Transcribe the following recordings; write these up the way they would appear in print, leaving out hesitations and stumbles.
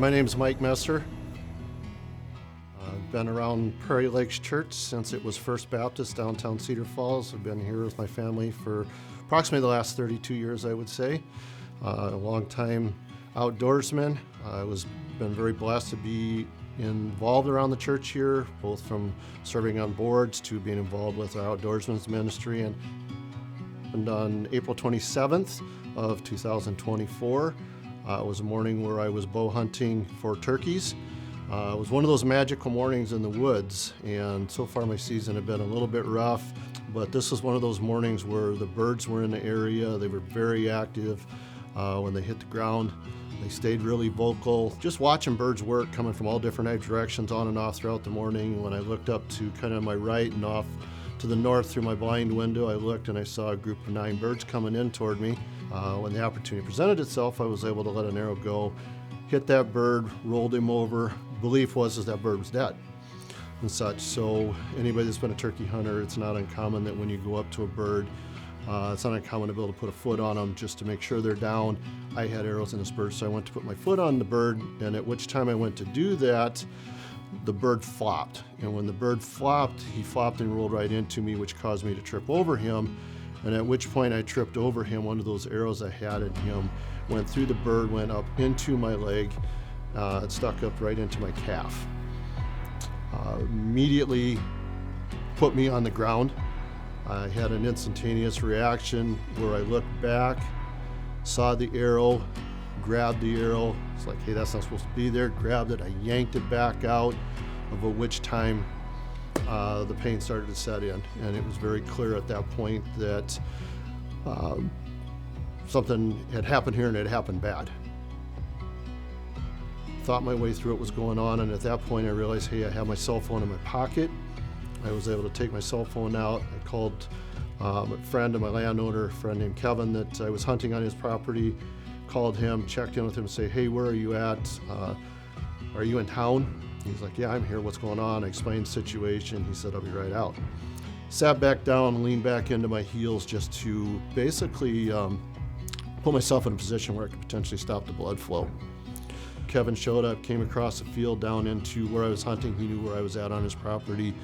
My name is Mike Messerer. I've been around Prairie Lakes Church since it was First Baptist downtown Cedar Falls. I've been here with my family for approximately the last 32 years, I would say. A long time outdoorsman. Been very blessed to be involved around the church here, both from serving on boards to being involved with our Outdoorsmen's ministry. And on April 27th of 2024, it was a morning where I was bow hunting for turkeys. It was one of those magical mornings in the woods, and so far my season had been a little bit rough, but this was one of those mornings where the birds were in the area. They were very active. When they hit the ground, they stayed really vocal. Just watching birds work, coming from all different directions on and off throughout the morning. When I looked up to kind of my right and off to the north through my blind window, I looked and I saw a group of 9 birds coming in toward me. When the opportunity presented itself, I was able to let an arrow go, hit that bird, rolled him over. Belief was that bird was dead and such. So anybody that's been a turkey hunter, it's not uncommon that when you go up to a bird, it's not uncommon to be able to put a foot on them just to make sure they're down. I had arrows in this bird, so I went to put my foot on the bird, and at which time I went to do that, the bird flopped. And when the bird flopped, he flopped and rolled right into me, which caused me to trip over him. And at which point I tripped over him. One of those arrows I had in him went through the bird, went up into my leg, it stuck up right into my calf. Immediately put me on the ground. I had an instantaneous reaction where I looked back, saw the arrow, grabbed the arrow. It's like, hey, that's not supposed to be there. Grabbed it, I yanked it back out, of which time the pain started to set in. And it was very clear at that point that something had happened here, and it happened bad. Thought my way through what was going on, and at that point I realized, hey, I have my cell phone in my pocket. I was able to take my cell phone out. I called a friend of my landowner, a friend named Kevin, that I was hunting on his property. Called him, checked in with him, and say, hey, where are you at? Are you in town? He's like, yeah, I'm here. What's going on? I explained the situation. He said, I'll be right out. Sat back down, leaned back into my heels just to basically put myself in a position where I could potentially stop the blood flow. Kevin showed up, came across the field down into where I was hunting. He knew where I was at on his property.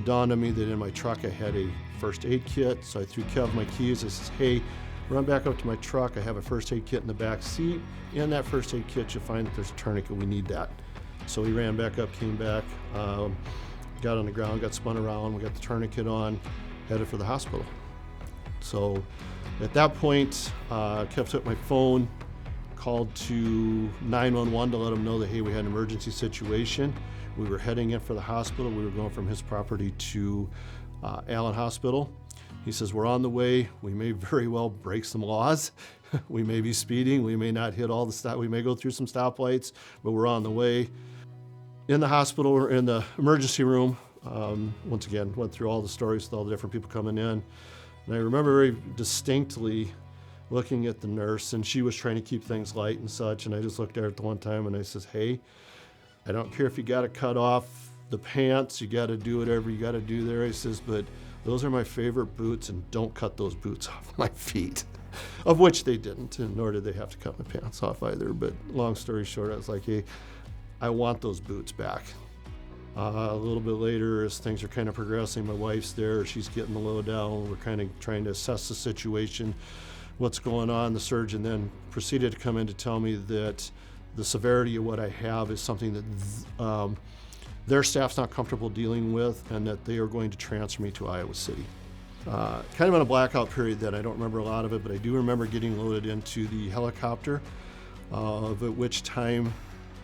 Dawned on me that in my truck I had a first aid kit, so I threw Kev my keys. I says, hey, run back up to my truck. I have a first aid kit in the back seat. In that first aid kit, you'll find that there's a tourniquet. We need that. So he ran back up, came back, got on the ground, got spun around. We got the tourniquet on, headed for the hospital. So at that point, Kev took my phone, called to 911 to let them know that, hey, we had an emergency situation. We were heading in for the hospital. We were going from his property to Allen Hospital. He says, we're on the way. We may very well break some laws. We may be speeding. We may not hit all the stop. We may go through some stoplights, but we're on the way. In the hospital, or in the emergency room, once again, went through all the stories with all the different people coming in. And I remember very distinctly looking at the nurse, and she was trying to keep things light and such. And I just looked at her at the one time and I says, hey, I don't care if you got to cut off the pants, you got to do whatever you got to do there. I says, but those are my favorite boots, and don't cut those boots off my feet. Of which they didn't, and nor did they have to cut my pants off either. But long story short, I was like, hey, I want those boots back. A little bit later, as things are kind of progressing, my wife's there, she's getting the lowdown. We're kind of trying to assess the situation, what's going on. The surgeon then proceeded to come in to tell me that the severity of what I have is something that their staff's not comfortable dealing with, and that they are going to transfer me to Iowa City. Kind of in a blackout period that I don't remember a lot of it, but I do remember getting loaded into the helicopter, at which time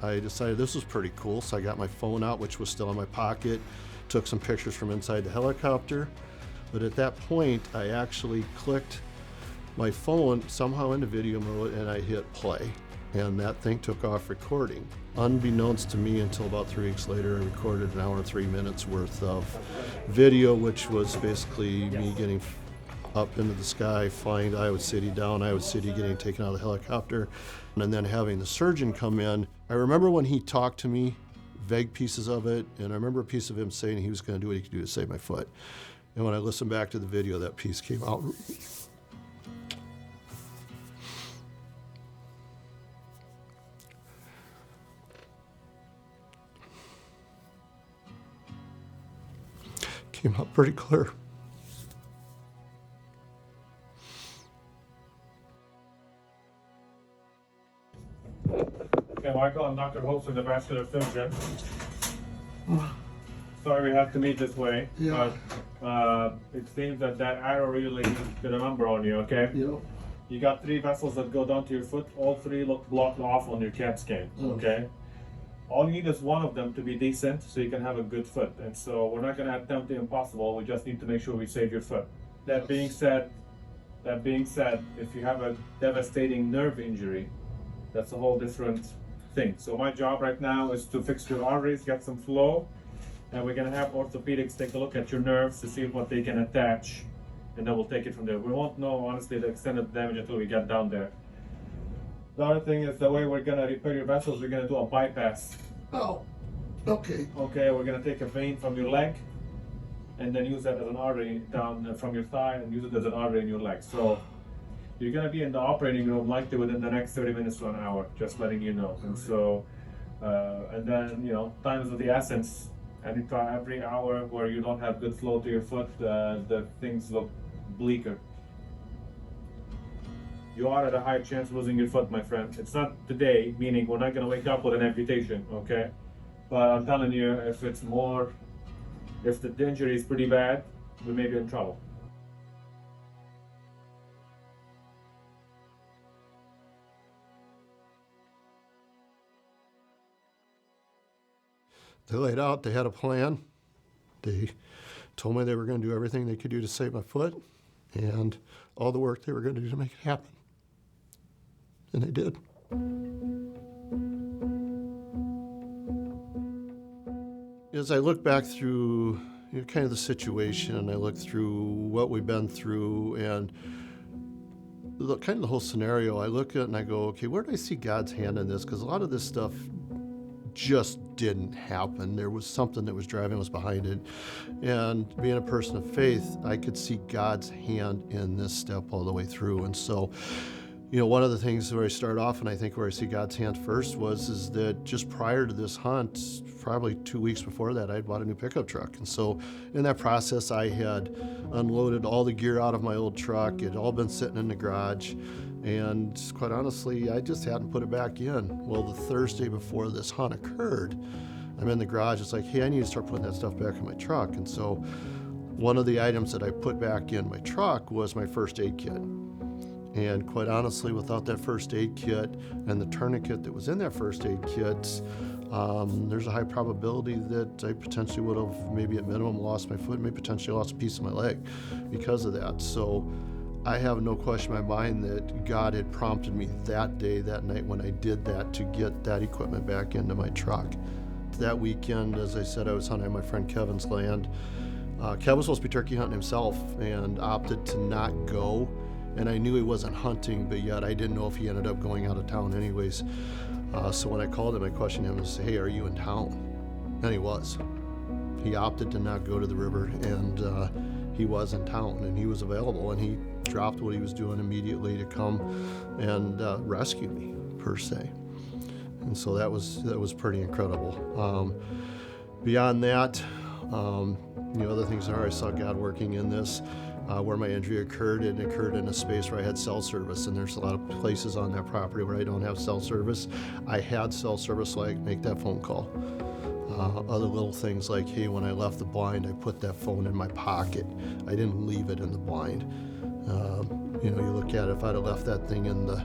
I decided this was pretty cool. So I got my phone out, which was still in my pocket, took some pictures from inside the helicopter. But at that point, I actually clicked my phone somehow into video mode, and I hit play. And that thing took off recording. Unbeknownst to me, until about 3 weeks later, I recorded 1 hour and 3 minutes worth of video, which was basically me getting up into the sky, flying to Iowa City, down Iowa City, getting taken out of the helicopter, and then having the surgeon come in. I remember when he talked to me, vague pieces of it, and I remember a piece of him saying he was going to do what he could do to save my foot. And when I listened back to the video, that piece came out. came out pretty clear. Okay, Michael, I'm Dr. Holson, the vascular surgeon. Sorry we have to meet this way, Yeah. but it seems that arrow really did a number on you, okay? Yep. You got 3 vessels that go down to your foot. All 3 look blocked off on your CAT scan, okay? All you need is one of them to be decent so you can have a good foot. And so we're not gonna attempt the impossible, we just need to make sure we save your foot. That being said, if you have a devastating nerve injury, that's a whole different thing. So my job right now is to fix your arteries, get some flow, and we're gonna have orthopedics take a look at your nerves to see what they can attach, and then we'll take it from there. We won't know, honestly, the extent of the damage until we get down there. The other thing is the way we're gonna repair your vessels, we're gonna do a bypass. Oh, okay. Okay, we're gonna take a vein from your leg and then use that as an artery down from your thigh and use it as an artery in your leg. So you're gonna be in the operating room likely within the next 30 minutes to an hour, just letting you know. And so, and then, you know, time is of the essence. Anytime, every hour where you don't have good flow to your foot, the things look bleaker. You are at a high chance of losing your foot, my friend. It's not today, meaning we're not gonna wake up with an amputation, okay? But I'm telling you, if the injury is pretty bad, we may be in trouble. They laid out, they had a plan. They told me they were going to do everything they could do to save my foot and all the work they were going to do to make it happen. And they did. As I look back through kind of the situation, and I look through what we've been through and kind of the whole scenario, I look at it and I go, okay, where do I see God's hand in this? Because a lot of this stuff just didn't happen. There was something that was driving us behind it. And being a person of faith, I could see God's hand in this step all the way through. And so, one of the things where I start off, and I think where I see God's hand first is that just prior to this hunt, probably 2 weeks before that, I had bought a new pickup truck. And so in that process, I had unloaded all the gear out of my old truck. It had all been sitting in the garage. And quite honestly, I just hadn't put it back in. Well, the Thursday before this hunt occurred, I'm in the garage. It's like, hey, I need to start putting that stuff back in my truck. And so one of the items that I put back in my truck was my first aid kit. And quite honestly, without that first aid kit and the tourniquet that was in that first aid kit, there's a high probability that I potentially would have maybe at minimum lost my foot, maybe potentially lost a piece of my leg because of that. So I have no question in my mind that God had prompted me that day, that night when I did that, to get that equipment back into my truck. That weekend, as I said, I was hunting my friend Kevin's land. Kevin was supposed to be turkey hunting himself and opted to not go. And I knew he wasn't hunting, but yet I didn't know if he ended up going out of town anyways. So when I called him, I questioned him and said, hey, are you in town? And he was. He opted to not go to the river, and he was in town, and he was available, and he dropped what he was doing immediately to come and rescue me, per se. And so that was pretty incredible. Beyond that, other things are, I saw God working in this. Where my injury occurred, it occurred in a space where I had cell service, and there's a lot of places on that property where I don't have cell service. I had cell service, so I could make that phone call. Other little things like, hey, when I left the blind, I put that phone in my pocket. I didn't leave it in the blind. You look at it, if I'd have left that thing in the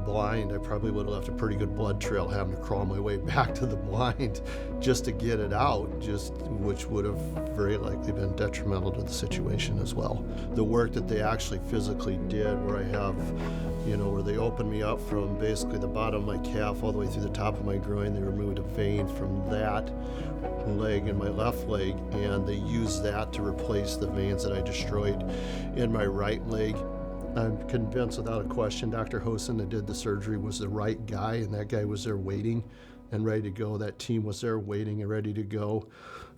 blind, I probably would have left a pretty good blood trail having to crawl my way back to the blind just to get it out, which would have very likely been detrimental to the situation as well. The work that they actually physically did, where I have, where they opened me up from basically the bottom of my calf all the way through the top of my groin, they removed a vein from that leg in my left leg, and they used that to replace the veins that I destroyed in my right leg. I'm convinced without a question Dr. Hosen that did the surgery was the right guy, and that guy was there waiting and ready to go. That team was there waiting and ready to go.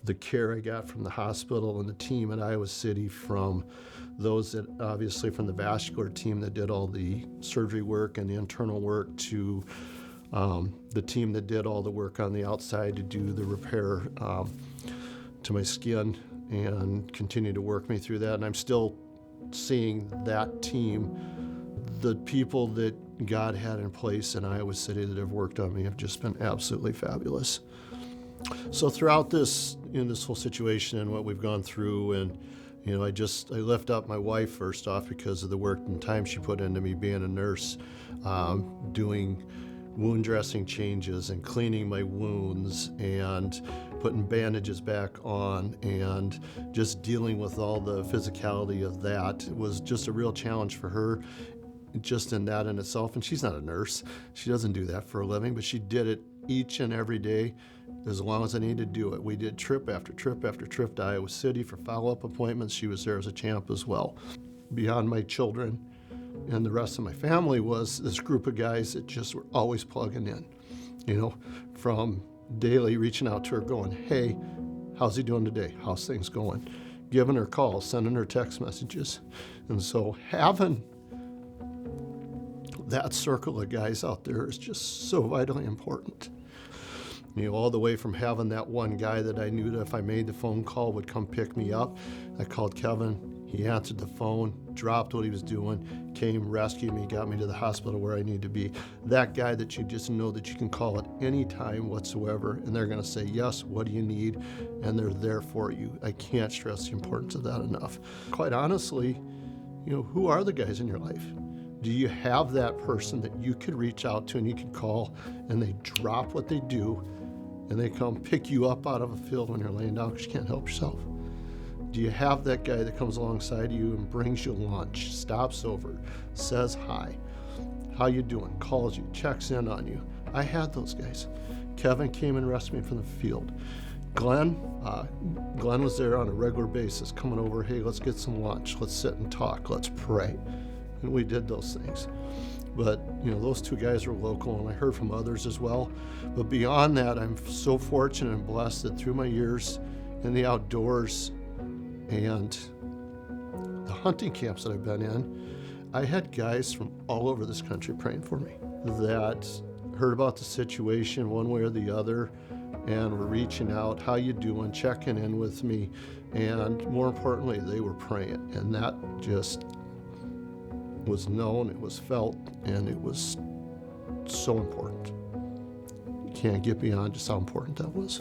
The care I got from the hospital and the team at Iowa City, from those that obviously from the vascular team that did all the surgery work and the internal work, to the team that did all the work on the outside to do the repair to my skin. and continue to work me through that. And I'm still seeing that team, the people that God had in place in Iowa City that have worked on me have just been absolutely fabulous. So throughout this, this whole situation and what we've gone through, and I lift up my wife first off because of the work and time she put into me being a nurse, doing wound dressing changes and cleaning my wounds and putting bandages back on and just dealing with all the physicality of that. It was just a real challenge for her, just in that in itself. And she's not a nurse. She doesn't do that for a living, but she did it each and every day as long as I needed to do it. We did trip after trip after trip to Iowa City for follow-up appointments. She was there as a champ as well. Beyond my children and the rest of my family was this group of guys that just were always plugging in, from daily reaching out to her going, hey, how's he doing today? How's things going? Giving her calls, sending her text messages. And so having that circle of guys out there is just so vitally important. All the way from having that one guy that I knew that if I made the phone call would come pick me up. I called Kevin, he answered the phone, dropped what he was doing, came, rescued me, got me to the hospital where I need to be. That guy that you just know that you can call at any time whatsoever, and they're gonna say, yes, what do you need? And they're there for you. I can't stress the importance of that enough. Quite honestly, who are the guys in your life? Do you have that person that you could reach out to and you could call and they drop what they do and they come pick you up out of a field when you're laying down because you can't help yourself? Do you have that guy that comes alongside you and brings you lunch, stops over, says hi, how you doing, calls you, checks in on you? I had those guys. Kevin came and rescued me from the field. Glenn was there on a regular basis, coming over, hey, let's get some lunch, let's sit and talk, let's pray. And we did those things. But, those two guys were local, and I heard from others as well. But beyond that, I'm so fortunate and blessed that through my years in the outdoors and the hunting camps that I've been in, I had guys from all over this country praying for me that heard about the situation one way or the other and were reaching out, how you doing, checking in with me, and more importantly, they were praying. And that just was known, it was felt, and it was so important. You can't get beyond just how important that was.